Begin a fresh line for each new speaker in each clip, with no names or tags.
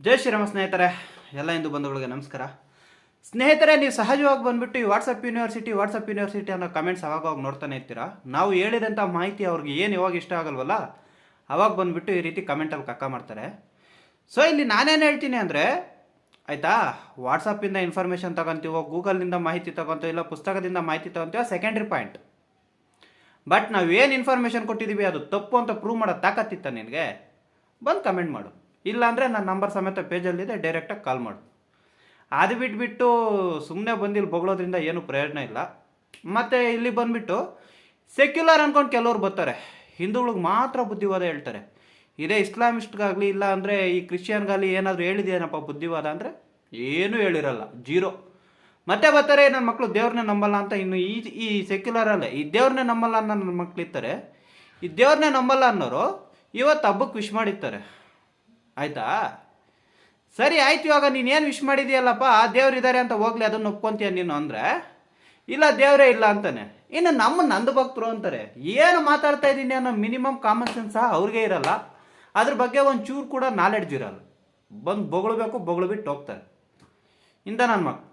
ಜೈ ಶ್ರೀರಾಮ ಸ್ನೇಹಿತರೆ, ಎಲ್ಲ ಹಿಂದೂ ಬಂಧುಗಳಿಗೆ ನಮಸ್ಕಾರ. ಸ್ನೇಹಿತರೆ, ನೀವು ಸಹಜವಾಗಿ ಬಂದುಬಿಟ್ಟು ಈ ವಾಟ್ಸಪ್ ಯೂನಿವರ್ಸಿಟಿ ಅನ್ನೋ ಕಮೆಂಟ್ಸ್ ಅವಾಗ ನೋಡ್ತಾನೆ ಇರ್ತೀರಾ. ನಾವು ಹೇಳಿದಂಥ ಮಾಹಿತಿ ಅವ್ರಿಗೆ ಏನು ಯಾವಾಗ ಇಷ್ಟ ಆಗಲ್ವಲ್ಲ ಅವಾಗ ಬಂದುಬಿಟ್ಟು ಈ ರೀತಿ ಕಮೆಂಟಲ್ಲಿ ಕಕ್ಕ ಮಾಡ್ತಾರೆ. ಸೊ ಇಲ್ಲಿ ನಾನೇನು ಹೇಳ್ತೀನಿ ಅಂದರೆ, ಆಯಿತಾ, ವಾಟ್ಸಪ್ಪಿಂದ ಇನ್ಫಾರ್ಮೇಷನ್ ತೊಗೊತೀವೋ, ಗೂಗಲ್ನಿಂದ ಮಾಹಿತಿ ತೊಗೊತೀವೋ, ಇಲ್ಲ ಪುಸ್ತಕದಿಂದ ಮಾಹಿತಿ ತೊಗೊತೀವೋ ಸೆಕೆಂಡ್ರಿ ಪಾಯಿಂಟ್. ಬಟ್ ನಾವೇನು ಇನ್ಫಾರ್ಮೇಷನ್ ಕೊಟ್ಟಿದ್ದೀವಿ ಅದು ತಪ್ಪು ಅಂತ ಪ್ರೂವ್ ಮಾಡೋ ತಾಕತ್ತಿತ್ತ ನಿನಗೆ, ಬಂದು ಕಮೆಂಟ್ ಮಾಡು. ಇಲ್ಲಾಂದರೆ ನನ್ನ ನಂಬರ್ ಸಮೇತ ಪೇಜಲ್ಲಿದೆ, ಡೈರೆಕ್ಟಾಗಿ ಕಾಲ್ ಮಾಡು. ಅದು ಬಿಟ್ಬಿಟ್ಟು ಸುಮ್ಮನೆ ಬಂದು ಇಲ್ಲಿ ಬೊಗಳೋದ್ರಿಂದ ಏನೂ ಪ್ರಯೋಜನ ಇಲ್ಲ. ಮತ್ತು ಇಲ್ಲಿ ಬಂದುಬಿಟ್ಟು ಸೆಕ್ಯುಲರ್ ಅಂದ್ಕೊಂಡು ಕೆಲವ್ರು ಬರ್ತಾರೆ, ಹಿಂದೂಗಳಿಗೆ ಮಾತ್ರ ಬುದ್ಧಿವಾದ ಹೇಳ್ತಾರೆ. ಇದೇ ಇಸ್ಲಾಮಿಸ್ಟ್ಗಾಗಲಿ ಇಲ್ಲ ಅಂದರೆ ಈ ಕ್ರಿಶ್ಚಿಯನ್ಗಾಗಲಿ ಏನಾದರೂ ಹೇಳಿದೆಯೇನಪ್ಪ ಬುದ್ಧಿವಾದ ಅಂದರೆ ಏನೂ ಹೇಳಿರಲ್ಲ, ಜೀರೋ. ಮತ್ತೆ ಬರ್ತಾರೆ ನನ್ನ ಮಕ್ಕಳು ದೇವ್ರನ್ನೇ ನಂಬಲ್ಲ ಅಂತ. ಇನ್ನು ಈ ಸೆಕ್ಯುಲರಲ್ಲೇ ಈ ದೇವ್ರನ್ನೇ ನಂಬಲ್ಲ ಅನ್ನೋ ನನ್ನ ಮಕ್ಳು ಇರ್ತಾರೆ. ಈ ದೇವ್ರನ್ನೇ ನಂಬಲ್ಲ ಅನ್ನೋರು ಇವತ್ತು ಹಬ್ಬಕ್ಕೆ ವಿಶ್ ಮಾಡಿರ್ತಾರೆ. ಆಯಿತಾ, ಸರಿ ಆಯ್ತು. ಇವಾಗ ನೀನೇನು ವಿಶ್ ಮಾಡಿದೆಯಲ್ಲಪ್ಪ, ಆ ದೇವ್ರು ಇದ್ದಾರೆ ಅಂತ ಹೋಗ್ಲಿ, ಅದನ್ನು ಒಪ್ಕೊಂತೀಯ ನೀನು ಅಂದರೆ, ಇಲ್ಲ ದೇವರೇ ಇಲ್ಲ ಅಂತಾನೆ. ಇನ್ನು ನಂದು ಭಕ್ತರು ಅಂತಾರೆ. ಏನು ಮಾತಾಡ್ತಾ ಇದ್ದೀನಿ ಅನ್ನೋ ಮಿನಿಮಮ್ ಕಾಮನ್ ಸೆನ್ಸ್ ಸಹ ಅವ್ರಿಗೆ ಇರಲ್ಲ. ಅದ್ರ ಬಗ್ಗೆ ಒಂದು ಚೂರು ಕೂಡ ನಾಲೆಡ್ಜ್ ಇರಲ್ಲ. ಬಂದು ಬೊಗಳು ಬಿಟ್ಟು ಹೋಗ್ತಾರೆ ಇಂಥ ನನ್ನ ಮಕ್ಕಳು.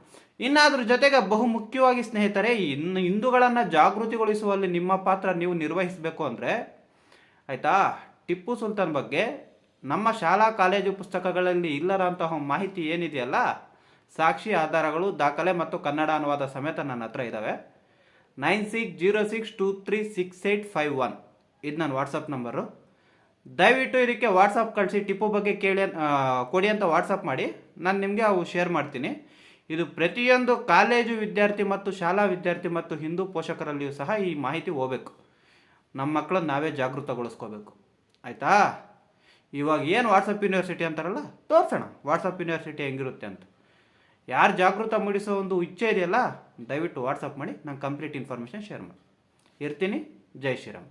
ಇನ್ನು ಅದ್ರ ಜೊತೆಗೆ ಬಹು ಮುಖ್ಯವಾಗಿ ಸ್ನೇಹಿತರೆ, ಇನ್ನು ಹಿಂದೂಗಳನ್ನು ಜಾಗೃತಿಗೊಳಿಸುವಲ್ಲಿ ನಿಮ್ಮ ಪಾತ್ರ ನೀವು ನಿರ್ವಹಿಸಬೇಕು ಅಂದರೆ, ಆಯಿತಾ, ಟಿಪ್ಪು ಸುಲ್ತಾನ್ ಬಗ್ಗೆ ನಮ್ಮ ಶಾಲಾ ಕಾಲೇಜು ಪುಸ್ತಕಗಳಲ್ಲಿ ಇಲ್ಲದಂತಹ ಮಾಹಿತಿ ಏನಿದೆಯಲ್ಲ, ಸಾಕ್ಷಿ, ಆಧಾರಗಳು, ದಾಖಲೆ ಮತ್ತು ಕನ್ನಡ ಅನುವಾದ ಸಮೇತ ನನ್ನ ಹತ್ರ ಇದ್ದಾವೆ. 9606236851 ಇದು ನನ್ನ ವಾಟ್ಸಪ್ ನಂಬರು. ದಯವಿಟ್ಟು ಇದಕ್ಕೆ ವಾಟ್ಸಪ್ ಕಳಿಸಿ, ಟಿಪ್ಪು ಬಗ್ಗೆ ಕೊಡಿ ಅಂತ ವಾಟ್ಸಪ್ ಮಾಡಿ, ನಾನು ನಿಮಗೆ ಅವು ಶೇರ್ ಮಾಡ್ತೀನಿ. ಇದು ಪ್ರತಿಯೊಂದು ಕಾಲೇಜು ವಿದ್ಯಾರ್ಥಿ ಮತ್ತು ಶಾಲಾ ವಿದ್ಯಾರ್ಥಿ ಮತ್ತು ಹಿಂದೂ ಪೋಷಕರಲ್ಲಿಯೂ ಸಹ ಈ ಮಾಹಿತಿ ಹೋಗಬೇಕು. ನಮ್ಮ ಮಕ್ಕಳನ್ನ ನಾವೇ ಜಾಗೃತಗೊಳಿಸ್ಕೋಬೇಕು. ಆಯಿತಾ, ಇವಾಗ ಏನು ವಾಟ್ಸಪ್ ಯೂನಿವರ್ಸಿಟಿ ಅಂತಾರಲ್ಲ, ತೋರಿಸೋಣ ವಾಟ್ಸಪ್ ಯೂನಿವರ್ಸಿಟಿ ಹೆಂಗಿರುತ್ತೆ ಅಂತ. ಯಾರು ಜಾಗೃತ ಮೂಡಿಸೋ ಒಂದು ಇಚ್ಛೆ ಇದೆಯಲ್ಲ, ದಯವಿಟ್ಟು ವಾಟ್ಸಪ್ ಮಾಡಿ, ನಾನು ಕಂಪ್ಲೀಟ್ ಇನ್ಫಾರ್ಮೇಷನ್ ಶೇರ್ ಮಾಡಿ ಇರ್ತೀನಿ. ಜೈ ಶ್ರೀರಾಮ್.